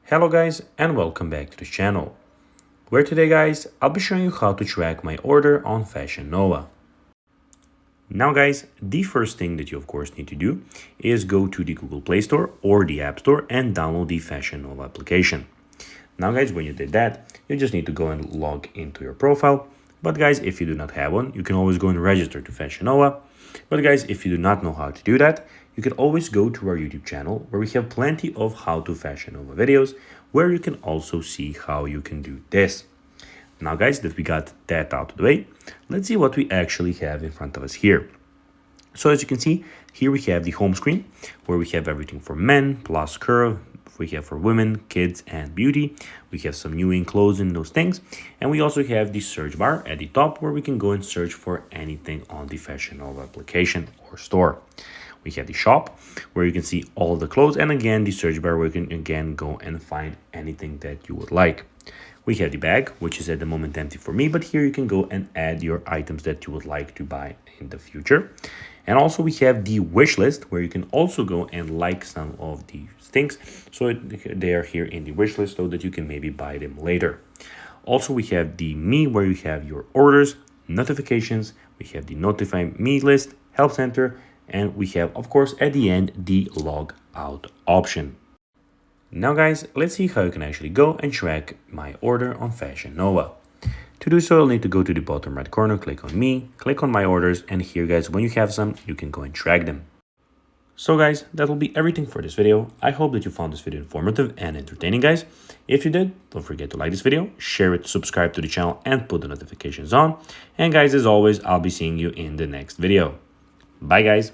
Hello guys and welcome back to the channel, where today guys I'll be showing you how to track my order on Fashion Nova. Now guys, the first thing that you of course need to do is go to the Google Play Store or the App Store and download the Fashion Nova application. Now guys, when you did that, you just need to go and log into your profile. But guys, if you do not have one, you can always go and register to Fashion Nova. But guys, if you do not know how to do that, you can always go to our YouTube channel where we have plenty of how to Fashion Nova videos where you can also see how you can do this. Now guys, that we got that out of the way, let's see what we actually have in front of us here. So as you can see, here we have the home screen where we have everything for men, plus curve, we have for women, kids, and beauty. We have some new in clothes and those things. And we also have the search bar at the top where we can go and search for anything on the Fashion Nova application or store. We have the shop where you can see all the clothes, and again the search bar where you can again go and find anything that you would like. We have the bag, which is at the moment empty for me, but here you can go and add your items that you would like to buy in the future. And also we have the wish list where you can also go and like some of these things, so they are here in the wish list so that you can maybe buy them later. Also we have the me where you have your orders, notifications, we have the notify me list, help center, and we have of course at the end the log out option. Now guys, let's see how you can actually go and track my order on Fashion Nova. To do so, you'll need to go to the bottom right corner, click on me, click on my orders, and here guys, when you have some, you can go and track them. So guys, that will be everything for this video. I hope that you found this video informative and entertaining guys. If you did, don't forget to like this video, share it, subscribe to the channel, and put the notifications on. And guys, as always, I'll be seeing you in the next video. Bye guys.